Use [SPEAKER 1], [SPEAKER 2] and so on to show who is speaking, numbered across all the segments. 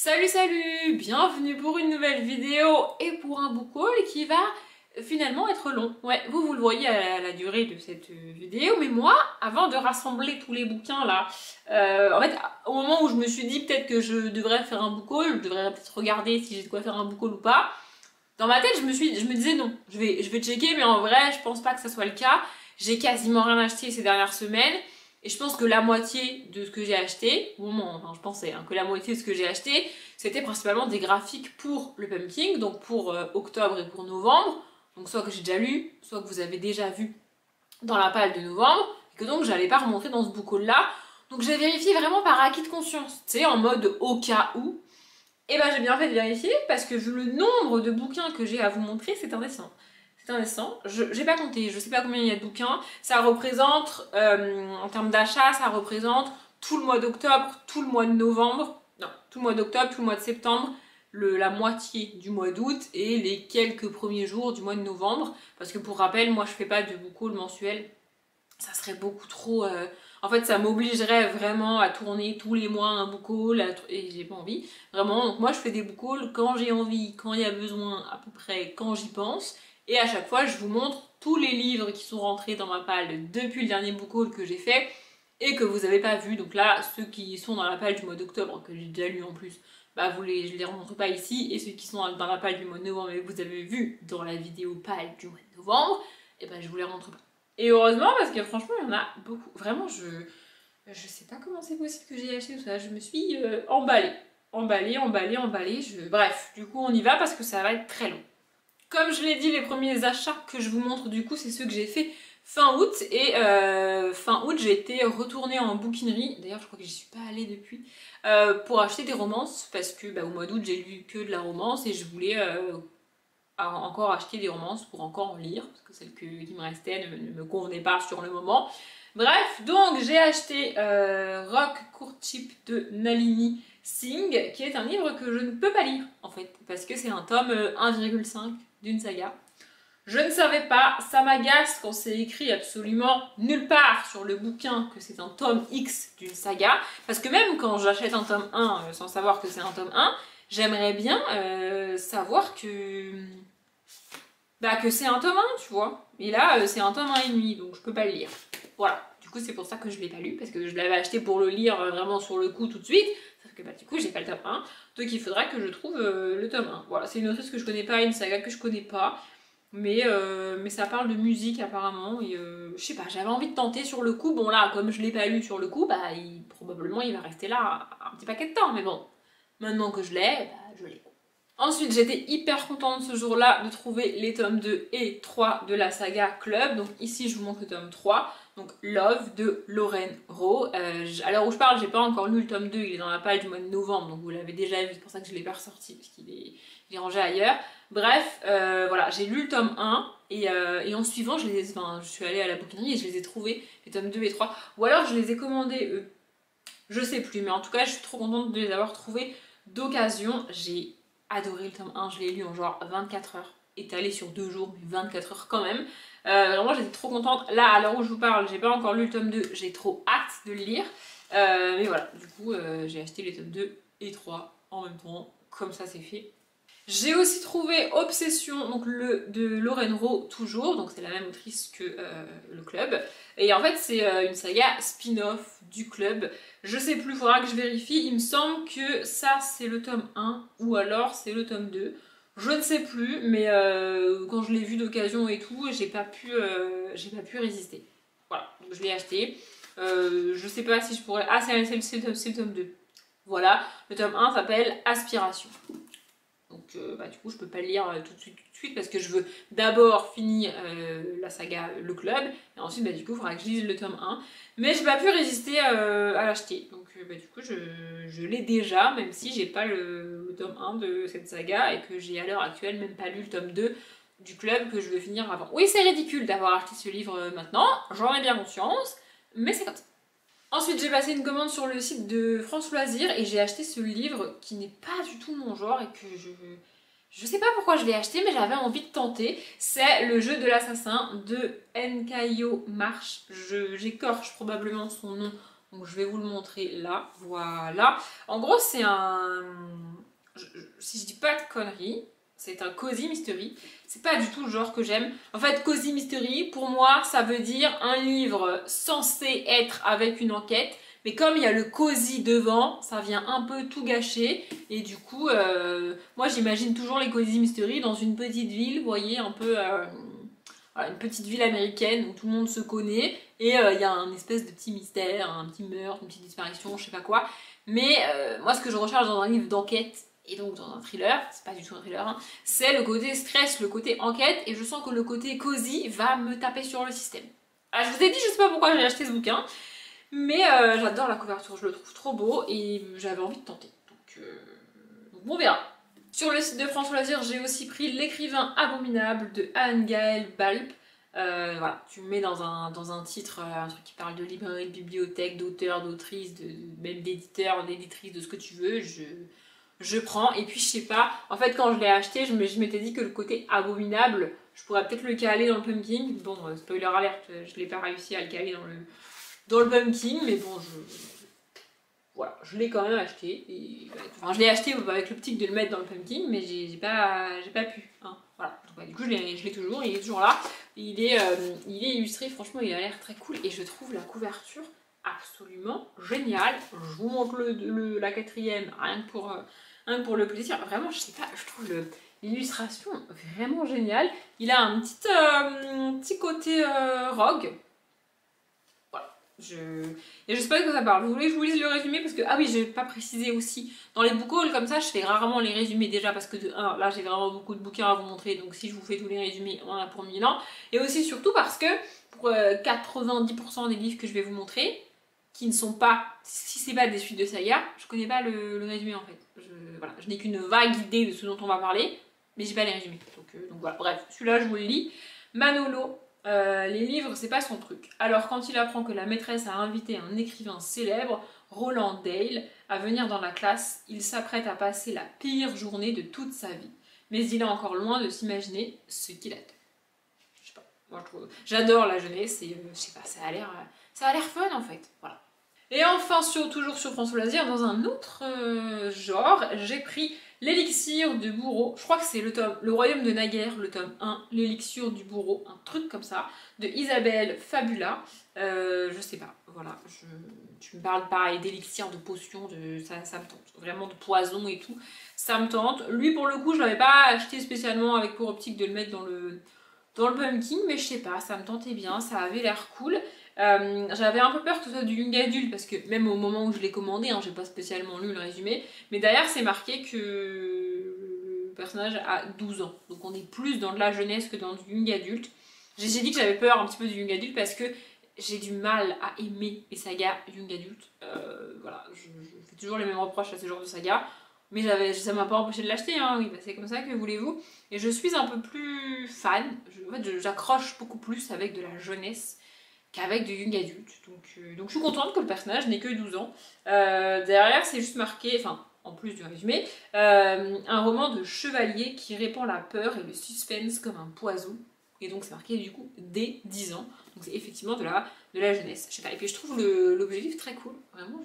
[SPEAKER 1] Salut salut, bienvenue pour une nouvelle vidéo et pour un book haul qui va finalement être long. Ouais, vous le voyez à la durée de cette vidéo, mais moi, avant de rassembler tous les bouquins là, en fait, au moment où je me suis dit peut-être que je devrais faire un book haul, je devrais peut-être regarder si j'ai de quoi faire un book haul ou pas, dans ma tête je me disais non, je vais checker, mais en vrai je pense pas que ça soit le cas. J'ai quasiment rien acheté ces dernières semaines. Et je pense que la moitié de ce que j'ai acheté, au moment, enfin je pensais que la moitié de ce que j'ai acheté, c'était principalement des graphiques pour le pumpkin, donc pour octobre et pour novembre. Donc soit que j'ai déjà lu, soit que vous avez déjà vu dans la page de novembre, et que donc j'allais pas remontrer dans ce book haul là. Donc j'ai vérifié vraiment par acquis de conscience, tu sais, en mode au cas où. Et ben j'ai bien fait de vérifier, parce que vu le nombre de bouquins que j'ai à vous montrer, c'est indécent. C'est indécent. J'ai pas compté, je sais pas combien il y a de bouquins. Ça représente, en termes d'achat, ça représente tout le mois d'octobre, tout le mois de novembre, non, tout le mois d'octobre, tout le mois de septembre, la moitié du mois d'août et les quelques premiers jours du mois de novembre. Parce que pour rappel, moi je fais pas de book haul mensuel. Ça serait beaucoup trop... En fait, ça m'obligerait vraiment à tourner tous les mois un book haul et j'ai pas envie. Vraiment, donc moi je fais des book hauls quand j'ai envie, quand il y a besoin, à peu près quand j'y pense. Et à chaque fois, je vous montre tous les livres qui sont rentrés dans ma palle depuis le dernier book haul que j'ai fait et que vous n'avez pas vu. Donc là, ceux qui sont dans la palle du mois d'octobre, que j'ai déjà lu en plus, bah je les remontre pas ici. Et ceux qui sont dans la palle du mois de novembre et que vous avez vu dans la vidéo palle du mois de novembre, et bah je vous les remontre pas. Et heureusement, parce que franchement, il y en a beaucoup. Vraiment, je sais pas comment c'est possible que j'ai acheté tout ça. Je me suis emballée. Bref, du coup, on y va parce que ça va être très long. Comme je l'ai dit, les premiers achats que je vous montre du coup, c'est ceux que j'ai fait fin août. Et fin août, j'ai été retournée en bouquinerie. D'ailleurs, je crois que j'y suis pas allée depuis. Pour acheter des romances. Parce que au mois d'août, j'ai lu que de la romance. Et je voulais encore acheter des romances pour encore en lire. Parce que celles qui me restaient ne me convenaient pas sur le moment. Bref, donc j'ai acheté Rock Courtship de Nalini Singh, qui est un livre que je ne peux pas lire en fait, parce que c'est un tome 1,5 d'une saga. Je ne savais pas, ça m'agace quand c'est écrit absolument nulle part sur le bouquin que c'est un tome X d'une saga, parce que même quand j'achète un tome 1 sans savoir que c'est un tome 1, j'aimerais bien savoir que c'est un tome 1, tu vois. Et là, c'est un tome 1,5, donc je peux pas le lire. Voilà, du coup c'est pour ça que je l'ai pas lu, parce que je l'avais acheté pour le lire vraiment sur le coup tout de suite, sauf que du coup j'ai pas le tome 1, donc il faudra que je trouve le tome 1. Voilà, c'est une autrice que je connais pas, une saga que je connais pas, mais ça parle de musique apparemment, et je sais pas, j'avais envie de tenter sur le coup. Bon là, comme je l'ai pas lu sur le coup, probablement il va rester là un petit paquet de temps, mais bon, maintenant que je l'ai, je l'ai. Ensuite, j'étais hyper contente ce jour-là de trouver les tomes 2 et 3 de la saga Club. Donc ici, je vous montre le tome 3, donc Love de Lauren Rowe. À l'heure où je parle, j'ai pas encore lu le tome 2, il est dans la page du mois de novembre, donc vous l'avez déjà vu, c'est pour ça que je l'ai pas ressorti, parce qu'il est rangé ailleurs. Bref, voilà, j'ai lu le tome 1, et en suivant, je suis allée à la bouquinerie et je les ai trouvés, les tomes 2 et 3. Ou alors je les ai commandés, eux. Je sais plus, mais en tout cas, je suis trop contente de les avoir trouvés d'occasion. J'ai adoré le tome 1, je l'ai lu en genre 24 heures, étalé sur 2 jours, mais 24 heures quand même. Vraiment, j'étais trop contente. Là, à l'heure où je vous parle, j'ai pas encore lu le tome 2, j'ai trop hâte de le lire. Mais voilà, du coup, j'ai acheté les tomes 2 et 3 en même temps, comme ça c'est fait. J'ai aussi trouvé Obsession, donc de Lauren Rowe toujours, donc c'est la même autrice que le Club. Et en fait c'est une saga spin-off du Club. Je sais plus, faudra que je vérifie. Il me semble que ça c'est le tome 1 ou alors c'est le tome 2. Je ne sais plus, mais quand je l'ai vu d'occasion et tout, j'ai pas pu résister. Voilà, donc je l'ai acheté. Je sais pas si je pourrais... Ah, c'est le tome 2. Voilà, le tome 1 s'appelle Aspiration. Donc du coup je peux pas le lire tout de suite parce que je veux d'abord finir la saga Le Club et ensuite du coup il faudra que je lise le tome 1, mais j'ai pas pu résister à l'acheter, donc du coup je l'ai déjà, même si j'ai pas le tome 1 de cette saga et que j'ai à l'heure actuelle même pas lu le tome 2 du Club que je veux finir avant. Oui, c'est ridicule d'avoir acheté ce livre maintenant, j'en ai bien conscience, mais c'est comme ça. Ensuite, j'ai passé une commande sur le site de France Loisirs et j'ai acheté ce livre qui n'est pas du tout mon genre et que je sais pas pourquoi je l'ai acheté, mais j'avais envie de tenter. C'est Le jeu de l'assassin de Nkayo Marsh. J'écorche probablement son nom Donc je vais vous le montrer là, voilà. En gros c'est un... si je dis pas de conneries, c'est un cozy mystery. C'est pas du tout le genre que j'aime. En fait, cozy mystery, pour moi, ça veut dire un livre censé être avec une enquête. Mais comme il y a le cozy devant, ça vient un peu tout gâcher. Et du coup, moi j'imagine toujours les cozy mystery dans une petite ville, vous voyez, un peu... voilà, une petite ville américaine où tout le monde se connaît. Et il y a un espèce de petit mystère, un petit meurtre, une petite disparition, je sais pas quoi. Mais moi, ce que je recherche dans un livre d'enquête, et donc dans un thriller, c'est pas du tout un thriller, hein, c'est le côté stress, le côté enquête, et je sens que le côté cozy va me taper sur le système. Alors, je vous ai dit, je sais pas pourquoi j'ai acheté ce bouquin, mais j'adore la couverture, je le trouve trop beau, et j'avais envie de tenter. Donc on verra. Sur le site de France Loisirs, j'ai aussi pris L'écrivain abominable de Anne-Gaëlle Balp. Voilà, tu me mets dans un titre, un truc qui parle de librairie, de bibliothèque, d'auteur, d'autrice, même d'éditeur, d'éditrice, de ce que tu veux, je prends. Et puis je sais pas, en fait quand je l'ai acheté, je m'étais dit que le côté abominable, je pourrais peut-être le caler dans le pumpkin. Bon, spoiler alert, je l'ai pas réussi à le caler dans le pumpkin, mais bon, voilà, je l'ai quand même acheté. Et, enfin, je l'ai acheté avec l'optique de le mettre dans le pumpkin, mais j'ai pas pu. Hein, voilà. Donc, du coup, je l'ai toujours, il est toujours là. Il est illustré, franchement, il a l'air très cool. Et je trouve la couverture absolument géniale. Je vous montre la quatrième, rien que pour le plaisir. Vraiment, je sais pas, je trouve l'illustration vraiment géniale. Il a un petit côté rogue. Et je sais pas de quoi ça parle. Vous voulez que je vous lise le résumé parce que, ah oui, j'ai pas précisé aussi. Dans les book hauls comme ça, je fais rarement les résumés déjà parce que de 1, là j'ai vraiment beaucoup de bouquins à vous montrer. Donc si je vous fais tous les résumés, on en a pour 1000 ans. Et aussi surtout parce que pour 90% des livres que je vais vous montrer, qui ne sont pas, si c'est pas des suites de saga, je connais pas le résumé en fait. Voilà, je n'ai qu'une vague idée de ce dont on va parler, mais j'ai pas les résumés. Donc voilà, bref, celui-là je vous le lis. Manolo. Les livres, c'est pas son truc. Alors, quand il apprend que la maîtresse a invité un écrivain célèbre, Roland Dale, à venir dans la classe, il s'apprête à passer la pire journée de toute sa vie. Mais il est encore loin de s'imaginer ce qu'il attend. Je sais pas, moi j'adore la jeunesse et je sais pas, ça a l'air fun en fait. Voilà. Et enfin, toujours sur France Loisirs, dans un autre genre, j'ai pris L'élixir du bourreau, je crois que c'est le royaume de Naguère, le tome 1, l'élixir du bourreau, un truc comme ça, de Isabelle Fabula. Je sais pas, voilà, tu me parles pareil d'élixir, de potions, ça me tente, vraiment de poison et tout, ça me tente. Lui pour le coup, je l'avais pas acheté spécialement avec pour optique de le mettre dans le pumpkin, mais je sais pas, ça me tentait bien, ça avait l'air cool. J'avais un peu peur que ce soit du young adulte parce que même au moment où je l'ai commandé, hein, j'ai pas spécialement lu le résumé, mais derrière c'est marqué que le personnage a 12 ans, donc on est plus dans de la jeunesse que dans du young adulte. J'ai dit que j'avais peur un petit peu du young adulte parce que j'ai du mal à aimer les sagas young adulte. Voilà, je fais toujours les mêmes reproches à ce genre de saga. Mais ça m'a pas empêché de l'acheter, hein. Oui, bah c'est comme ça, que voulez-vous. Et je suis un peu plus fan, en fait j'accroche beaucoup plus avec de la jeunesse qu'avec du young adulte. Donc je suis contente que le personnage n'ait que 12 ans. Derrière c'est juste marqué, enfin en plus du résumé, un roman de chevalier qui répand la peur et le suspense comme un poison. Et donc c'est marqué du coup dès 10 ans. Donc c'est effectivement de la jeunesse. Je sais pas. Et puis je trouve l'objectif très cool. Vraiment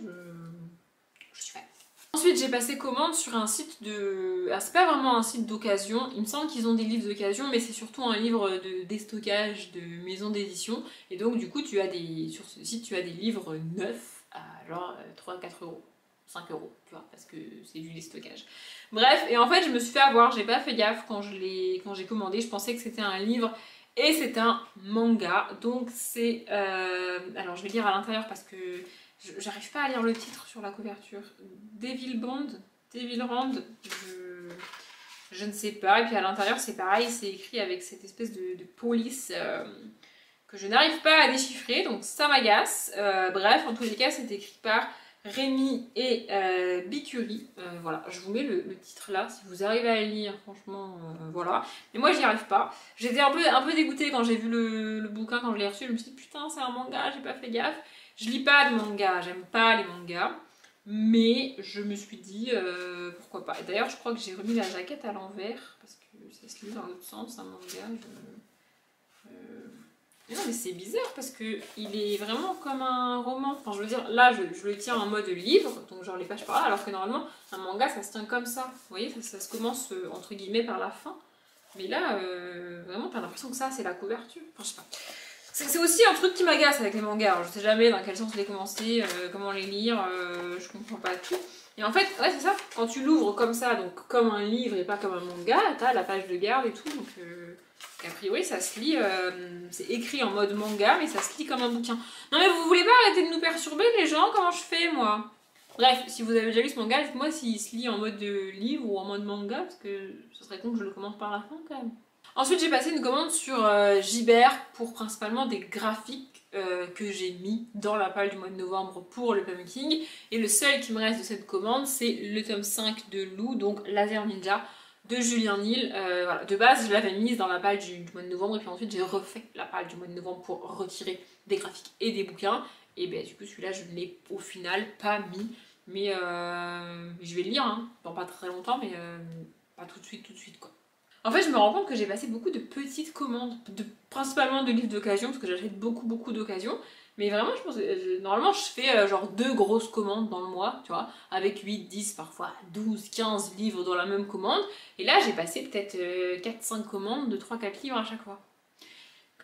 [SPEAKER 1] je suis fan. Ensuite, j'ai passé commande sur un site de... Alors, c'est pas vraiment un site d'occasion, il me semble qu'ils ont des livres d'occasion, mais c'est surtout un livre de déstockage de maison d'édition. Et donc, du coup, sur ce site, tu as des livres neufs à genre 3, 4 euros, 5 euros, tu vois, parce que c'est du déstockage. Bref, et en fait, je me suis fait avoir, j'ai pas fait gaffe quand j'ai commandé, je pensais que c'était un livre et c'est un manga. Donc, c'est... Alors, je vais lire à l'intérieur parce que... J'arrive pas à lire le titre sur la couverture. Devil Rand, je ne sais pas. Et puis à l'intérieur c'est pareil, c'est écrit avec cette espèce de police que je n'arrive pas à déchiffrer, donc ça m'agace. Bref, en tous les cas c'est écrit par Rémi et Bicuri. Voilà, je vous mets le titre là, si vous arrivez à le lire, franchement, voilà. Mais moi j'y arrive pas. J'étais un peu dégoûtée quand j'ai vu le bouquin, quand je l'ai reçu, je me suis dit putain c'est un manga, j'ai pas fait gaffe. Je lis pas de manga, j'aime pas les mangas, mais je me suis dit pourquoi pas. Et d'ailleurs, je crois que j'ai remis la jaquette à l'envers parce que ça se lit dans l'autre sens, un manga. Non mais c'est bizarre parce que il est vraiment comme un roman. Enfin je veux dire, là je le tiens en mode livre, donc genre les pages par là, alors que normalement un manga ça se tient comme ça. Vous voyez, ça se commence entre guillemets par la fin. Mais là, vraiment t'as l'impression que ça c'est la couverture. Enfin je sais pas. C'est aussi un truc qui m'agace avec les mangas. Alors, je sais jamais dans quel sens les commencer, comment les lire, je comprends pas tout. Et en fait, ouais c'est ça, quand tu l'ouvres comme ça, donc comme un livre et pas comme un manga, t'as la page de garde et tout, donc a priori ça se lit, c'est écrit en mode manga, mais ça se lit comme un bouquin. Non mais vous voulez pas arrêter de nous perturber les gens, comment je fais moi? Bref, si vous avez déjà lu ce manga, dites-moi s'il se lit en mode livre ou en mode manga, parce que ce serait con que je le commence par la fin quand même. Ensuite j'ai passé une commande sur Gibert pour principalement des graphiques que j'ai mis dans la pile du mois de novembre pour le Pumpkin. Et le seul qui me reste de cette commande c'est le tome 5 de Lou, donc Laser Ninja de Julien Nil. Voilà. De base je l'avais mise dans la pile du mois de novembre et puis ensuite j'ai refait la pile du mois de novembre pour retirer des graphiques et des bouquins. Et ben du coup celui-là je ne l'ai au final pas mis. Mais je vais le lire hein, dans pas très longtemps, mais pas tout de suite quoi. En fait, je me rends compte que j'ai passé beaucoup de petites commandes, principalement de livres d'occasion, parce que j'achète beaucoup d'occasion. Mais vraiment, je pense que normalement, je fais genre 2 grosses commandes dans le mois, tu vois, avec 8, 10, parfois 12, 15 livres dans la même commande. Et là, j'ai passé peut-être 4-5 commandes de 3-4 livres à chaque fois.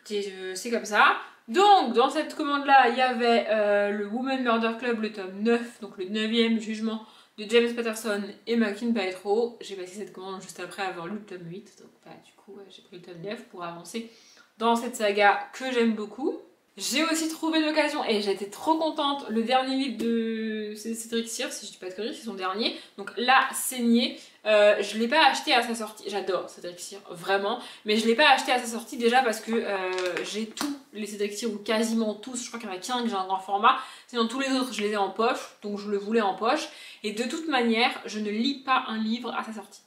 [SPEAKER 1] C'est comme ça. Donc, dans cette commande-là, il y avait le Women Murder Club, le tome 9, donc le 9e jugement de James Patterson et Mackin Paetro. J'ai passé cette commande juste après avoir lu le tome 8, donc bah, du coup j'ai pris le tome 9 pour avancer dans cette saga que j'aime beaucoup. J'ai aussi trouvé l'occasion, et j'étais trop contente, le dernier livre de Cédric Cyr, si je dis pas de conneries, c'est son dernier, donc La Saignée. Je l'ai pas acheté à sa sortie, j'adore Cédric Cyr, vraiment, mais je l'ai pas acheté à sa sortie déjà parce que j'ai tous les Cédric Cyr, ou quasiment tous, je crois qu'il y en a qu'un que j'ai un grand format, sinon tous les autres je les ai en poche, donc je le voulais en poche, et de toute manière, je ne lis pas un livre à sa sortie.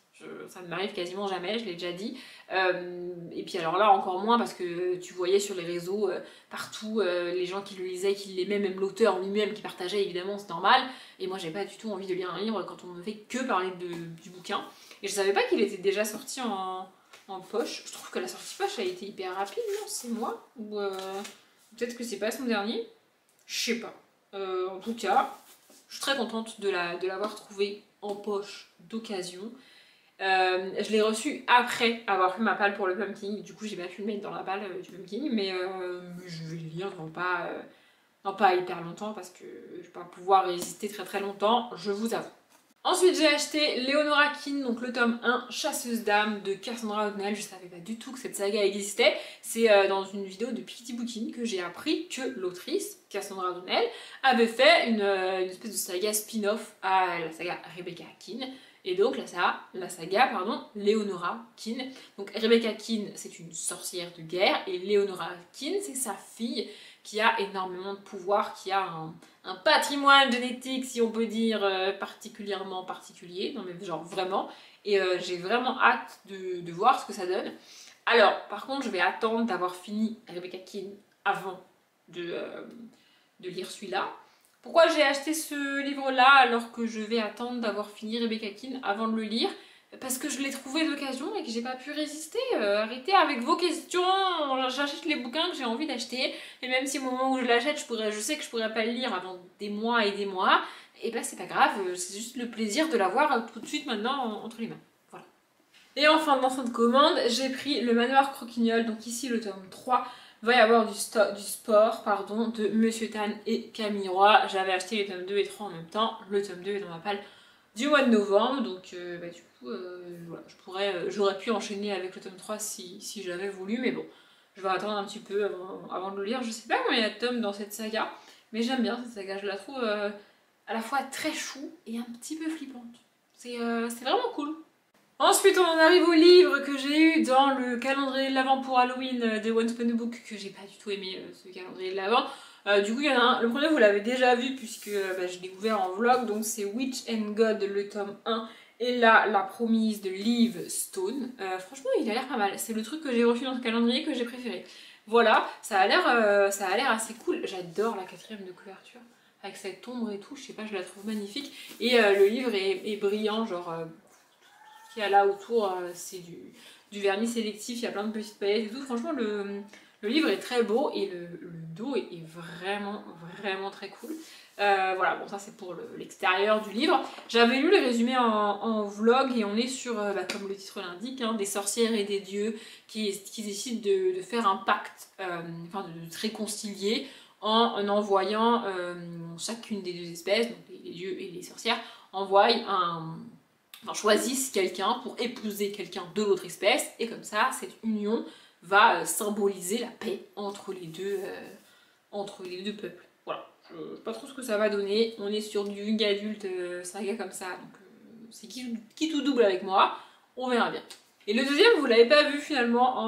[SPEAKER 1] Ça ne m'arrive quasiment jamais, je l'ai déjà dit. Et puis alors là encore moins parce que tu voyais sur les réseaux partout les gens qui le lisaient, qui l'aimaient, même l'auteur lui-même qui partageait, évidemment c'est normal. Et moi j'ai pas du tout envie de lire un livre quand on ne fait que parler du bouquin. Et je savais pas qu'il était déjà sorti en poche. Je trouve que la sortie poche a été hyper rapide, non? C'est moi? Ou peut-être que c'est pas son dernier? Je sais pas. En tout cas, je suis très contente de l'avoir trouvé en poche d'occasion. Je l'ai reçu après avoir fait ma palle pour le Pumpkin, du coup j'ai pas pu le mettre dans la palle du Pumpkin, mais je vais le lire dans pas hyper longtemps parce que je vais pas pouvoir résister très longtemps, je vous avoue. Ensuite j'ai acheté Leonora Keane, donc le tome 1, Chasseuse d'âmes de Cassandra O'Donnell. Je savais pas du tout que cette saga existait. C'est dans une vidéo de Picty Booking que j'ai appris que l'autrice, Cassandra O'Donnell, avait fait une espèce de saga spin-off à la saga Rebecca Keane. Et donc la saga, Leonora Keane. Donc Rebecca Keane, c'est une sorcière de guerre, et Leonora Keane, c'est sa fille qui a énormément de pouvoir, qui a un patrimoine génétique, si on peut dire, particulièrement particulier, non mais genre vraiment. Et j'ai vraiment hâte de voir ce que ça donne. Alors, par contre, je vais attendre d'avoir fini Rebecca Keane avant de lire celui-là. Pourquoi j'ai acheté ce livre-là alors que je vais attendre d'avoir fini Rebecca Keane avant de le lire? Parce que je l'ai trouvé d'occasion et que j'ai pas pu résister. Arrêtez avec vos questions, j'achète les bouquins que j'ai envie d'acheter, et même si au moment où je l'achète, je sais que je pourrais pas le lire avant des mois et des mois, et ben c'est pas grave, c'est juste le plaisir de l'avoir tout de suite maintenant entre les mains. Voilà. Et enfin, dans cette commande, j'ai pris le Manoir Croquignol, donc ici le tome 3, va y avoir du sport de Monsieur Tan et Camille Roy. J'avais acheté les tomes 2 et 3 en même temps, le tome 2 est dans ma palle du mois de novembre, donc du coup voilà, j'aurais pu enchaîner avec le tome 3 si j'avais voulu, mais bon, je vais attendre un petit peu avant de le lire. Je sais pas combien il y a de tomes dans cette saga, mais j'aime bien cette saga, je la trouve à la fois très chou et un petit peu flippante. C'est vraiment cool. Ensuite, on en arrive au livre que j'ai eu dans le calendrier de l'Avent pour Halloween de Once Upon a Book, que j'ai pas du tout aimé ce calendrier de l'Avent. Du coup, il y en a un. Le premier, vous l'avez déjà vu puisque je l'ai ouvert en vlog, donc c'est Witch and God, le tome 1. Et là, La Promise de Liv Stone. Franchement, il a l'air pas mal. C'est le truc que j'ai reçu dans ce calendrier que j'ai préféré. Voilà, ça a l'air assez cool. J'adore la 4e de couverture. Avec cette ombre et tout, je sais pas, je la trouve magnifique. Et le livre est brillant, genre... qu'il y a là autour, c'est du vernis sélectif, il y a plein de petites paillettes et tout. Franchement, Le livre est très beau et le dos est vraiment, vraiment très cool. Voilà, bon ça c'est pour l'extérieur du livre. J'avais lu le résumé en vlog et on est sur, comme le titre l'indique, hein, des sorcières et des dieux qui décident de faire un pacte, enfin de se réconcilier en envoyant chacune des deux espèces, donc les dieux et les sorcières, choisissent quelqu'un pour épouser quelqu'un de l'autre espèce et comme ça cette union va symboliser la paix entre les deux peuples. Voilà, je sais pas trop ce que ça va donner. On est sur du young adulte saga comme ça, donc c'est qui tout double avec moi. On verra bien. Et le deuxième, vous l'avez pas vu finalement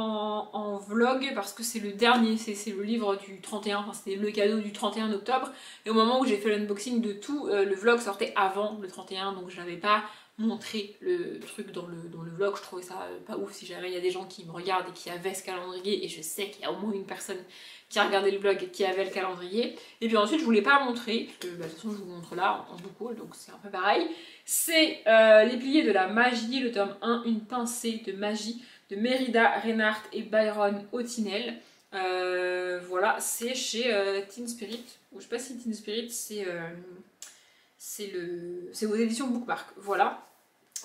[SPEAKER 1] en vlog parce que c'est le dernier, c'est le livre du 31, enfin c'était le cadeau du 31 octobre. Et au moment où j'ai fait l'unboxing de tout, le vlog sortait avant le 31, donc je n'avais pas montré le truc dans le vlog. Je trouvais ça pas ouf si jamais il y a des gens qui me regardent et qui avaient ce calendrier, et je sais qu'il y a au moins une personne qui a regardé le vlog et qui avait le calendrier. Et puis ensuite je voulais pas montrer, parce que de toute façon je vous montre là en beaucoup, donc c'est un peu pareil. C'est Les Pliés de la Magie, le tome 1, une pincée de magie de Mérida Reinhardt et Byron Ottinel. Voilà, c'est chez Teen Spirit, ou je sais pas si Teen Spirit c'est aux éditions Bookmark, voilà.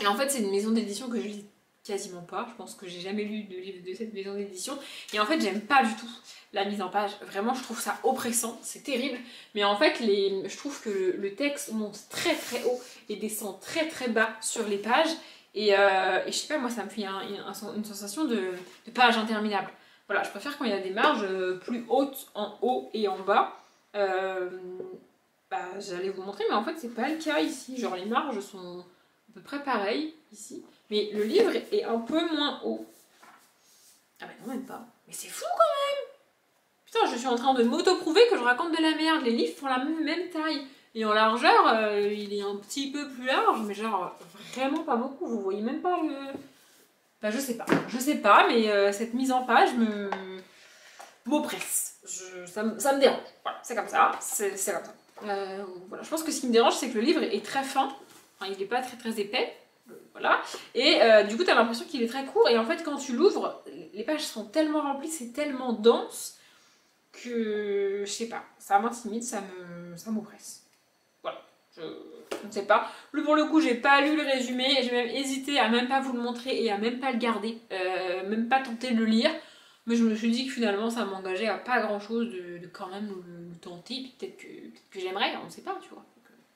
[SPEAKER 1] Et en fait c'est une maison d'édition que je lis quasiment pas, je pense que j'ai jamais lu de livre de cette maison d'édition, et en fait j'aime pas du tout la mise en page, vraiment je trouve ça oppressant, c'est terrible, mais en fait je trouve que le texte monte très très haut et descend très très bas sur les pages, et je sais pas, moi ça me fait une sensation de page interminable. Voilà, je préfère quand il y a des marges plus hautes en haut et en bas. J'allais vous montrer, mais en fait c'est pas le cas ici, genre les marges sont à peu près pareilles ici, mais le livre est un peu moins haut. Ah bah non, même pas. Mais c'est fou quand même! Putain, je suis en train de m'auto-prouver que je raconte de la merde. Les livres font la même taille. Et en largeur, il est un petit peu plus large, mais genre vraiment pas beaucoup. Vous voyez même pas le... Bah je sais pas, mais cette mise en page m'oppresse. Ça me dérange. Voilà, c'est comme ça, c'est comme ça. Voilà. Je pense que ce qui me dérange, c'est que le livre est très fin. Enfin, il n'est pas très très épais. Voilà. Et du coup, tu as l'impression qu'il est très court. Et en fait, quand tu l'ouvres, les pages sont tellement remplies, c'est tellement dense que je sais pas, ça m'intimide, ça m'oppresse. Voilà. Je ne sais pas. Plus pour le coup, j'ai pas lu le résumé. J'ai même hésité à même pas vous le montrer et à même pas le garder. Même pas tenter de le lire. Mais je me suis dit que finalement ça m'engageait à pas grand chose de quand même le tenter. Peut-être que j'aimerais, on ne sait pas, tu vois.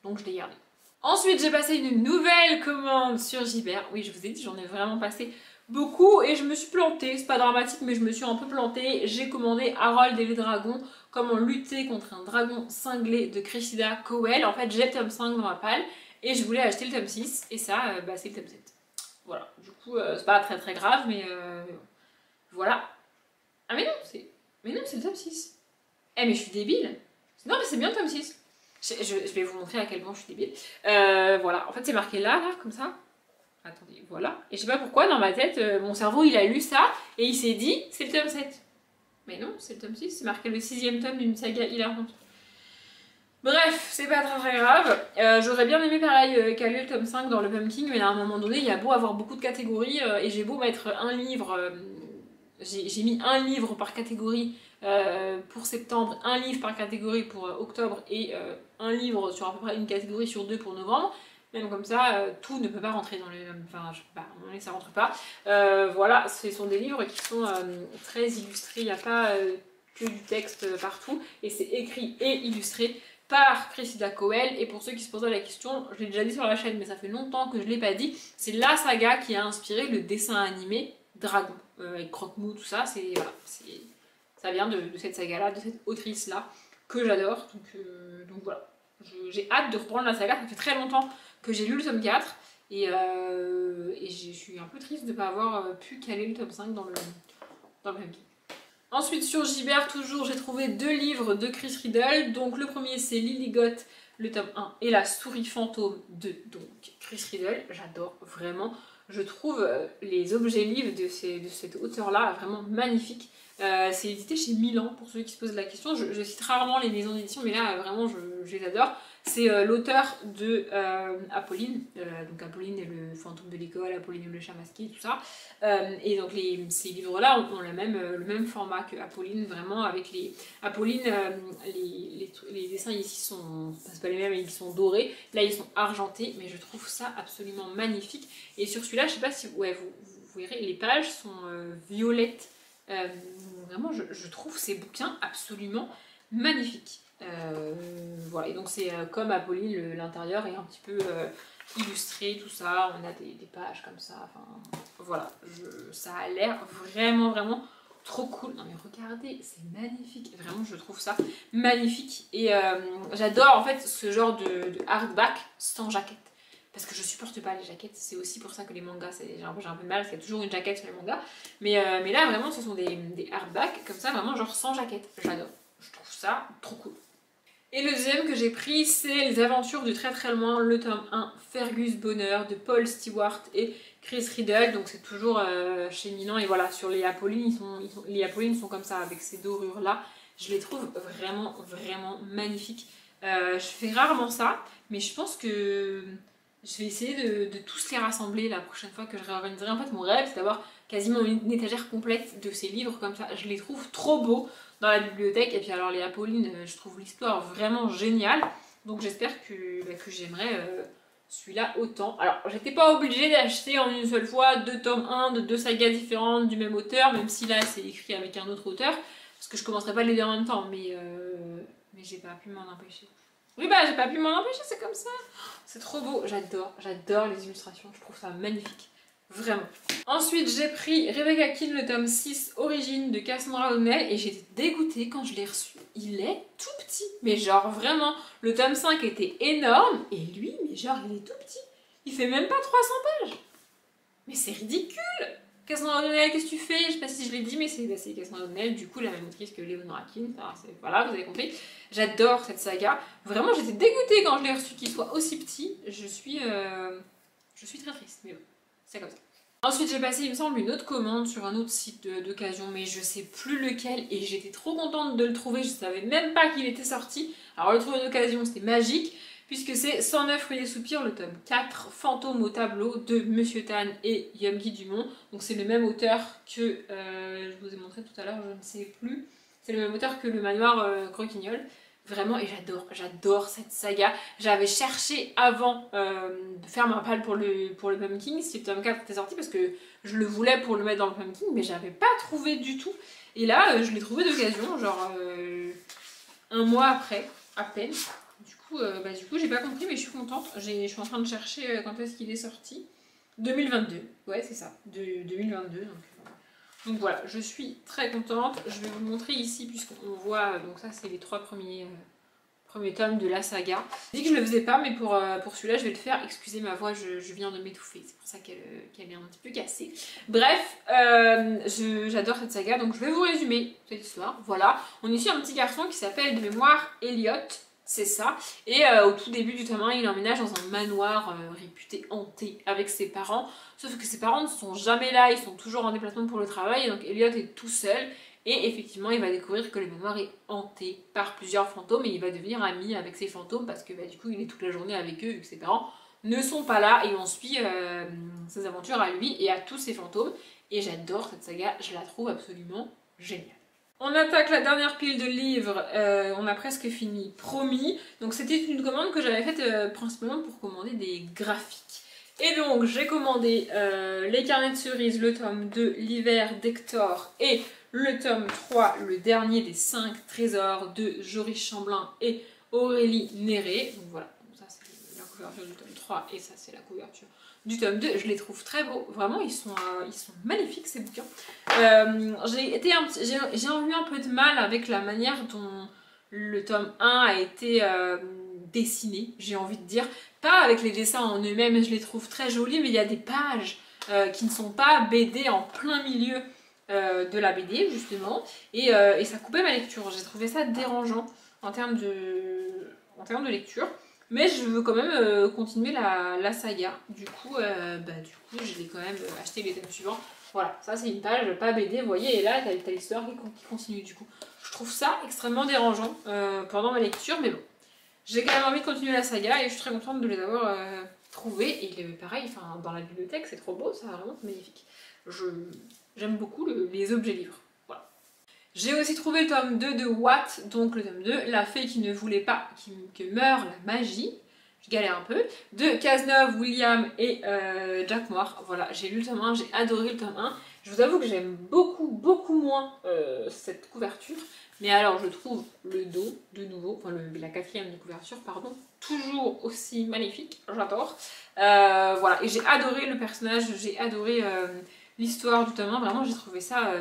[SPEAKER 1] Donc je l'ai gardé. Ensuite, j'ai passé une nouvelle commande sur Gibert. Oui, je vous ai dit, j'en ai vraiment passé beaucoup et je me suis plantée. C'est pas dramatique, mais je me suis un peu plantée. J'ai commandé Harold et les dragons, comment lutter contre un dragon cinglé de Cressida Cowell. En fait, j'ai le tome 5 dans ma palle et je voulais acheter le tome 6 et ça, c'est le tome 7. Voilà, du coup, c'est pas très très grave, mais voilà. Ah mais non, c'est le tome 6. Eh mais je suis débile. Non mais c'est bien le tome 6. Je vais vous montrer à quel point je suis débile. Voilà, en fait c'est marqué là, comme ça. Attendez, voilà. Et je sais pas pourquoi, dans ma tête, mon cerveau il a lu ça et il s'est dit, c'est le tome 7. Mais non, c'est le tome 6, c'est marqué le 6ème tome d'une saga hilarante. Bref, c'est pas très très grave. J'aurais bien aimé pareil caler le tome 5 dans le Pumpkin, mais à un moment donné, il y a beau avoir beaucoup de catégories et j'ai beau mettre un livre... j'ai mis un livre par catégorie pour septembre, un livre par catégorie pour octobre et un livre sur à peu près une catégorie sur deux pour novembre. Même comme ça, tout ne peut pas rentrer dans les... Enfin, je sais pas, à un moment donné, ça rentre pas. Voilà, ce sont des livres qui sont très illustrés, il n'y a pas que du texte partout. Et c'est écrit et illustré par Cressida Cowell. Et pour ceux qui se posaient la question, je l'ai déjà dit sur la chaîne, mais ça fait longtemps que je ne l'ai pas dit, c'est la saga qui a inspiré le dessin animé Dragon, avec Croque-Mou, tout ça, voilà, ça vient de cette saga-là, de cette autrice-là, que j'adore, donc voilà. J'ai hâte de reprendre la saga, ça fait très longtemps que j'ai lu le tome 4, et je suis un peu triste de ne pas avoir pu caler le tome 5 dans le Pumpkin. Ensuite, sur Gibert, toujours, j'ai trouvé 2 livres de Chris Riddle, donc le premier c'est Lilligoth, le tome 1, et La souris fantôme de donc Chris Riddle, j'adore vraiment. Je trouve les objets livres de cet auteur-là vraiment magnifiques. C'est édité chez Milan, pour ceux qui se posent la question. Je cite rarement les maisons d'édition, mais là, vraiment, je les adore. C'est l'auteur de Apolline, donc Apolline et le fantôme de l'école, Apolline et le chat masqué, tout ça. Et donc ces livres-là ont le même format que Apolline, vraiment avec les... Apolline, les dessins ici sont... c'est pas les mêmes, ils sont dorés. Là, ils sont argentés, mais je trouve ça absolument magnifique. Et sur celui-là, je sais pas si... Ouais, vous verrez, les pages sont violettes. Vraiment, je trouve ces bouquins absolument magnifiques. Voilà, et donc c'est comme Apolline, l'intérieur est un petit peu illustré, tout ça, on a des pages comme ça, enfin voilà, ça a l'air vraiment trop cool. Non mais regardez, c'est magnifique, vraiment je trouve ça magnifique, et j'adore en fait ce genre de hardback sans jaquette. Parce que je supporte pas les jaquettes, c'est aussi pour ça que les mangas, j'ai un peu de mal, parce qu'il y a toujours une jaquette sur les mangas. Mais là, vraiment, ce sont des hardbacks, comme ça, vraiment, genre sans jaquette. J'adore. Je trouve ça trop cool. Et le deuxième que j'ai pris, c'est Les Aventures du très loin, le tome 1, Fergus Bonheur, de Paul Stewart et Chris Riddle. Donc c'est toujours chez Milan, et voilà, sur les Apollines, les Apollines sont comme ça, avec ces dorures-là. Je les trouve vraiment magnifiques. Je fais rarement ça, mais je pense que... je vais essayer de tous les rassembler la prochaine fois que je réorganiserai. En fait, mon rêve, c'est d'avoir quasiment une étagère complète de ces livres comme ça. Je les trouve trop beaux dans la bibliothèque. Et puis alors les Apollines, je trouve l'histoire vraiment géniale. Donc j'espère que j'aimerais celui-là autant. Alors, j'étais pas obligée d'acheter en une seule fois 2 tomes 1 de 2 sagas différentes du même auteur, même si là, c'est écrit avec un autre auteur. Parce que je commencerai pas les deux en même temps, mais j'ai pas pu m'en empêcher. Oui, bah j'ai pas pu m'en empêcher, c'est comme ça. C'est trop beau, j'adore les illustrations, je trouve ça magnifique. Vraiment. Ensuite, j'ai pris Rebecca King, le tome 6, Origine de Cassandra O'Neill, et j'étais dégoûtée quand je l'ai reçu. Il est tout petit, mais genre vraiment, le tome 5 était énorme, et lui, mais genre il est tout petit. Il fait même pas 300 pages. Mais c'est ridicule. Cassandra O'Neill, qu'est-ce que tu fais? Je sais pas si je l'ai dit, mais c'est Cassandra O'Neill, du coup la même autrice que Leonora King. Voilà, vous avez compris. J'adore cette saga. Vraiment, j'étais dégoûtée quand je l'ai reçu qu'il soit aussi petit. Je suis très triste, mais bon, c'est comme ça. Ensuite, j'ai passé, il me semble, une autre commande sur un autre site d'occasion, mais je sais plus lequel, et j'étais trop contente de le trouver. Je savais même pas qu'il était sorti. Alors, le trouver d'occasion, c'était magique, puisque c'est 109 Fruits et Soupirs, le tome 4, Fantôme au tableau, de Monsieur Tan et Young-gi Dumont. Donc c'est le même auteur que, je vous ai montré tout à l'heure, je ne sais plus, c'est le même auteur que Le Manoir Croquignol. Vraiment, et j'adore cette saga. J'avais cherché avant de faire ma palle pour le Pumpkin, si le tome 4 était sorti, parce que je le voulais pour le mettre dans le Pumpkin, mais j'avais pas trouvé du tout. Et là, je l'ai trouvé d'occasion, genre un mois après, à peine. Du coup, j'ai pas compris, mais je suis contente. Je suis en train de chercher quand est-ce qu'il est sorti. 2022, ouais, c'est ça, de 2022. Donc voilà, je suis très contente. Je vais vous le montrer ici, puisqu'on voit, donc ça, c'est les 3 premiers tomes de la saga. Je dis que je le faisais pas, mais pour celui-là, je vais le faire. Excusez ma voix, je viens de m'étouffer, c'est pour ça qu'elle est un petit peu cassée. Bref, j'adore cette saga, donc je vais vous résumer cette histoire. Voilà, on est sur un petit garçon qui s'appelle de mémoire Elliot. C'est ça. Et au tout début du tome 1, il emménage dans un manoir réputé hanté avec ses parents. Sauf que ses parents ne sont jamais là, ils sont toujours en déplacement pour le travail. Et donc Elliot est tout seul. Et effectivement, il va découvrir que le manoir est hanté par plusieurs fantômes. Et il va devenir ami avec ces fantômes parce que du coup, il est toute la journée avec eux vu que ses parents ne sont pas là. Et on suit ses aventures à lui et à tous ces fantômes. Et j'adore cette saga, je la trouve absolument géniale. On attaque la dernière pile de livres, on a presque fini, promis. Donc c'était une commande que j'avais faite principalement pour commander des graphiques. Et donc j'ai commandé Les Carnets de Cerises, le tome 2, L'Hiver d'Hector, et le tome 3, le dernier des 5 trésors de Joris Chamblin et Aurélie Néré. Donc voilà, ça c'est la couverture du tome 3 et ça c'est la couverture du tome 2, je les trouve très beaux, vraiment ils sont magnifiques ces bouquins. J'ai eu un peu de mal avec la manière dont le tome 1 a été dessiné, j'ai envie de dire. Pas avec les dessins en eux-mêmes, je les trouve très jolis, mais il y a des pages qui ne sont pas BD en plein milieu de la BD justement, et ça coupait ma lecture. J'ai trouvé ça dérangeant en termes de lecture. Mais je veux quand même continuer la saga. Du coup, je l'ai quand même acheté les tomes suivants Voilà, ça c'est une page pas BD, vous voyez, et là t'as l'histoire qui continue du coup. Je trouve ça extrêmement dérangeant pendant ma lecture, mais bon. J'ai quand même envie de continuer la saga et je suis très contente de les avoir trouvés. Et pareil, enfin, dans la bibliothèque, c'est trop beau, ça vraiment magnifique. J'aime beaucoup les objets livres. Voilà. J'ai aussi trouvé le tome 2 de Watt, donc le tome 2, La fée qui ne voulait pas que meure la magie. Je galère un peu. De Cazeneuve, William et Jack Moore. Voilà, j'ai lu le tome 1, j'ai adoré le tome 1. Je vous avoue que j'aime beaucoup moins cette couverture. Mais alors, je trouve le dos, de nouveau, enfin la quatrième de couverture, pardon, toujours aussi magnifique. J'adore. Voilà, et j'ai adoré le personnage, j'ai adoré l'histoire du tome 1. Vraiment, j'ai trouvé ça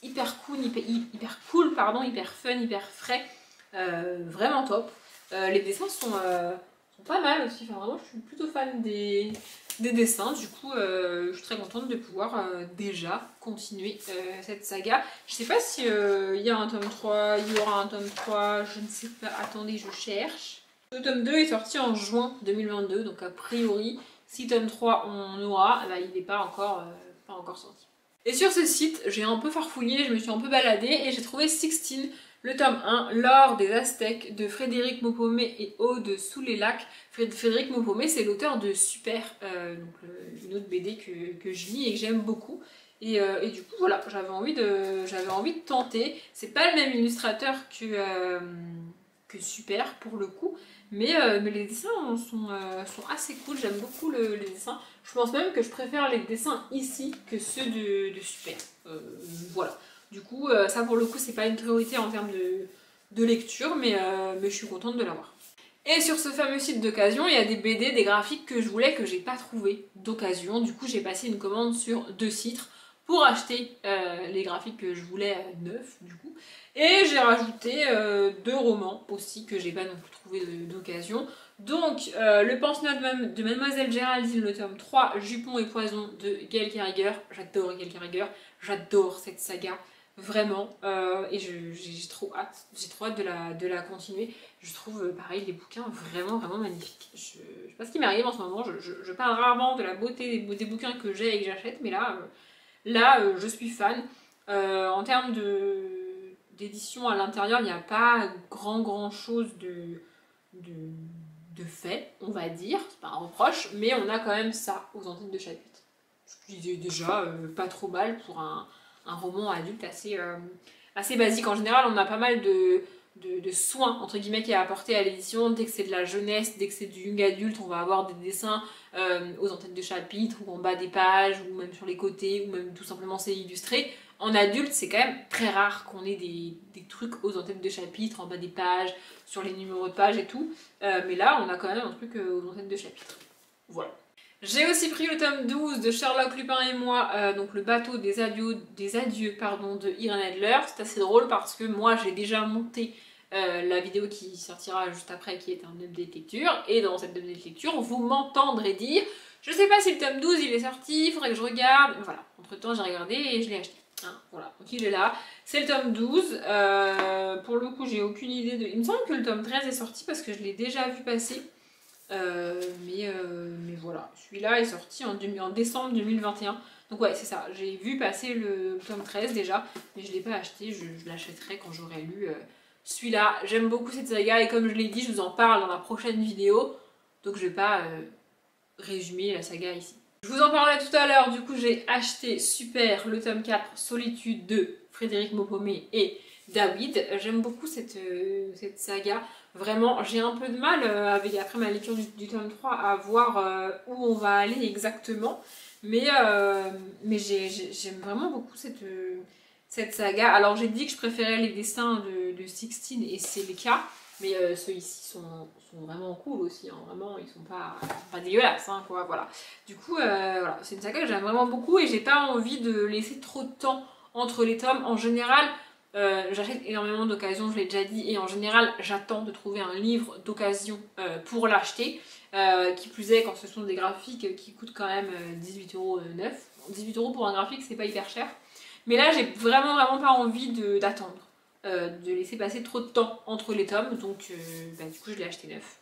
[SPEAKER 1] hyper cool, hyper cool, pardon, hyper fun, hyper frais. Vraiment top. Les dessins sont pas mal aussi. Enfin, vraiment, je suis plutôt fan des dessins. Du coup, je suis très contente de pouvoir déjà continuer cette saga. Je sais pas si il y a un tome 3, il y aura un tome 3, je ne sais pas. Attendez, je cherche. Le tome 2 est sorti en juin 2022, donc a priori, si tome 3 on aura, bah, il n'est pas encore sorti. Et sur ce site, j'ai un peu farfouillé, je me suis un peu baladée et j'ai trouvé 16, le tome 1, L'or des Aztèques de Frédéric Maupommé et Aude Sous les lacs. Frédéric Maupommé, c'est l'auteur de Super, donc une autre BD que je lis et que j'aime beaucoup. Et du coup, voilà, j'avais envie de tenter. C'est pas le même illustrateur que Super pour le coup, mais les dessins sont assez cool. J'aime beaucoup les dessins. Je pense même que je préfère les dessins ici que ceux de Super. Voilà. Du coup, ça pour le coup, c'est pas une priorité en termes de lecture, mais je suis contente de l'avoir. Et sur ce fameux site d'occasion, il y a des BD, des graphiques que je voulais, que j'ai pas trouvé d'occasion. Du coup, j'ai passé une commande sur 2 sites pour acheter les graphiques que je voulais neufs, du coup. Et j'ai rajouté 2 romans aussi que j'ai pas non plus trouvé d'occasion. Donc, Le pensionnat de Mademoiselle Géraldine, le tome 3, Jupon et Poison de Gaël Carriger. J'adore Gaël Carriger, j'adore cette saga. Vraiment, et j'ai trop hâte de la continuer. Je trouve pareil les bouquins vraiment magnifiques. Je sais pas ce qui m'arrive en ce moment, je parle rarement de la beauté des bouquins que j'ai et que j'achète, mais là je suis fan. En termes d'édition à l'intérieur, il n'y a pas grand chose de fait, on va dire, c'est pas un reproche, mais on a quand même ça aux en-têtes de chapitre. Ce qui est déjà pas trop mal pour un roman adulte assez basique. En général, on a pas mal de soins entre guillemets qui est apporté à l'édition. Dès que c'est de la jeunesse, dès que c'est du young adulte, on va avoir des dessins aux en-têtes de chapitre ou en bas des pages ou même sur les côtés ou même tout simplement c'est illustré. En adulte, c'est quand même très rare qu'on ait des trucs aux en-têtes de chapitre, en bas des pages, sur les numéros de pages et tout. Mais là, on a quand même un truc aux en-têtes de chapitre. Voilà. J'ai aussi pris le tome 12 de Sherlock Lupin et moi, donc le bateau des adieux de Irène Adler. C'est assez drôle parce que moi j'ai déjà monté la vidéo qui sortira juste après qui est un update lecture. Et dans cette update lecture, vous m'entendrez dire je sais pas si le tome 12 il est sorti, il faudrait que je regarde. Voilà, entre temps j'ai regardé et je l'ai acheté. Hein, voilà, donc il est là. C'est le tome 12. Pour le coup, j'ai aucune idée de. Il me semble que le tome 13 est sorti parce que je l'ai déjà vu passer. Mais voilà, celui-là est sorti en décembre 2021. Donc ouais, c'est ça, j'ai vu passer le tome 13 déjà, mais je ne l'ai pas acheté, je l'achèterai quand j'aurai lu celui-là. J'aime beaucoup cette saga et comme je l'ai dit, je vous en parle dans la prochaine vidéo, donc je ne vais pas résumer la saga ici. Je vous en parlais tout à l'heure, du coup j'ai acheté Super, le tome 4, Solitude de Frédéric Maupommé et David. J'aime beaucoup cette saga. Vraiment, j'ai un peu de mal, après ma lecture du tome 3, à voir où on va aller exactement. Mais j'aime vraiment beaucoup cette saga. Alors j'ai dit que je préférais les dessins de 16 et c'est le cas. Mais ceux-ci sont vraiment cool aussi. Hein. Vraiment, ils sont pas dégueulasses. Hein, quoi, voilà. Du coup, voilà, c'est une saga que j'aime vraiment beaucoup et j'ai pas envie de laisser trop de temps entre les tomes. En général, j'achète énormément d'occasions, je l'ai déjà dit, et en général j'attends de trouver un livre d'occasion pour l'acheter, qui plus est quand ce sont des graphiques qui coûtent quand même 18,9€. 18€ pour un graphique c'est pas hyper cher, mais là j'ai vraiment pas envie d'attendre, de laisser passer trop de temps entre les tomes, donc du coup je l'ai acheté neuf.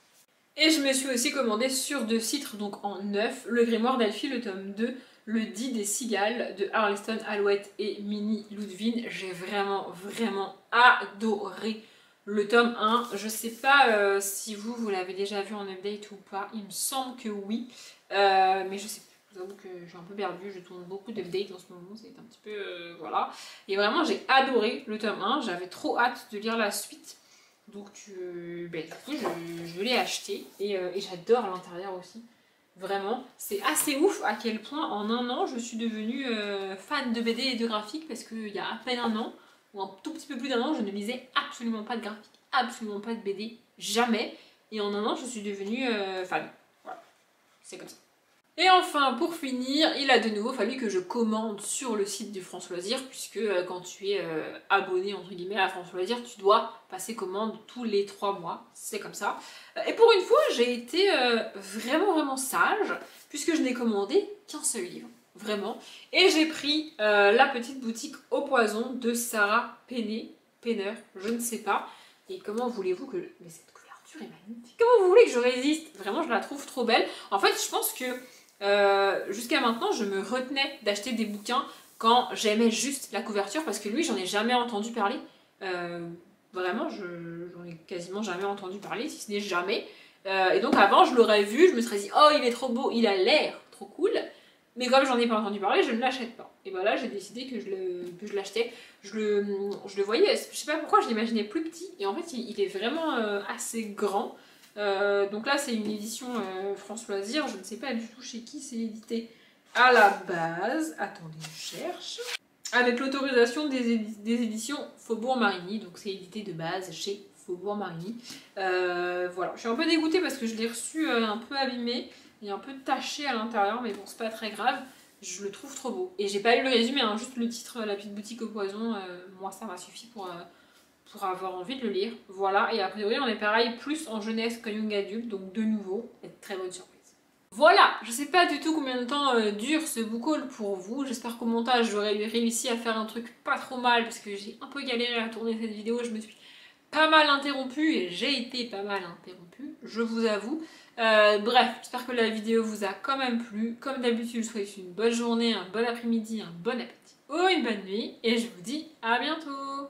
[SPEAKER 1] Et je me suis aussi commandé sur 2 sites, donc en neuf, le Grimoire d'Elphie, le tome 2, le 10 des cigales de Arleston, Alouette et Minnie Ludwig. J'ai vraiment adoré le tome 1. Je sais pas si vous l'avez déjà vu en update ou pas, il me semble que oui, mais je sais pas. Je vous avoue que je suis un peu perdue, je tourne beaucoup d'updates en ce moment, c'est un petit peu... voilà. Et vraiment j'ai adoré le tome 1, j'avais trop hâte de lire la suite. Donc ben, du coup je l'ai acheté et j'adore l'intérieur aussi. Vraiment, c'est assez ouf à quel point en un an je suis devenue fan de BD et de graphique, parce qu'il y a à peine un an, ou un tout petit peu plus d'un an, je ne lisais absolument pas de graphique, absolument pas de BD, jamais. Et en un an je suis devenue fan. Voilà, c'est comme ça. Et enfin, pour finir, il a de nouveau fallu que je commande sur le site du France Loisirs, puisque quand tu es abonné entre guillemets à France Loisirs, tu dois passer commande tous les 3 mois, c'est comme ça. Et pour une fois, j'ai été vraiment sage, puisque je n'ai commandé qu'un seul livre, vraiment. Et j'ai pris La petite boutique au poison de Sarah Penner, je ne sais pas. Et comment voulez-vous que... Mais cette couverture est magnifique. Comment vous voulez que je résiste? Vraiment, je la trouve trop belle. En fait, je pense que jusqu'à maintenant, je me retenais d'acheter des bouquins quand j'aimais juste la couverture, parce que lui, j'en ai jamais entendu parler. Vraiment, j'en ai quasiment jamais entendu parler, si ce n'est jamais. Et donc avant, je l'aurais vu, je me serais dit, oh, il est trop beau, il a l'air trop cool. Mais comme j'en ai pas entendu parler, je ne l'achète pas. Et voilà, j'ai décidé que je l'achetais. Je le voyais, je sais pas pourquoi, je l'imaginais plus petit. Et en fait, il est vraiment assez grand. Donc là c'est une édition France Loisirs, je ne sais pas du tout chez qui c'est édité à la base. Attendez, je cherche. Avec l'autorisation des éditions Faubourg Marigny, donc c'est édité de base chez Faubourg Marigny. Voilà, je suis un peu dégoûtée parce que je l'ai reçu un peu abîmé et un peu taché à l'intérieur, mais bon, c'est pas très grave. Je le trouve trop beau. Et j'ai pas lu le résumé, hein, juste le titre, La petite boutique au poison, moi ça m'a suffi pour avoir envie de le lire. Voilà, et a priori on est pareil, plus en jeunesse qu'en young adulte, donc de nouveau, très bonne surprise. Voilà, je sais pas du tout combien de temps dure ce book haul pour vous. J'espère qu'au montage j'aurai réussi à faire un truc pas trop mal, parce que j'ai un peu galéré à tourner cette vidéo, je me suis pas mal interrompue et j'ai été pas mal interrompue, je vous avoue. Bref, j'espère que la vidéo vous a quand même plu. Comme d'habitude, je vous souhaite une bonne journée, un bon après-midi, un bon appétit ou une bonne nuit, et je vous dis à bientôt.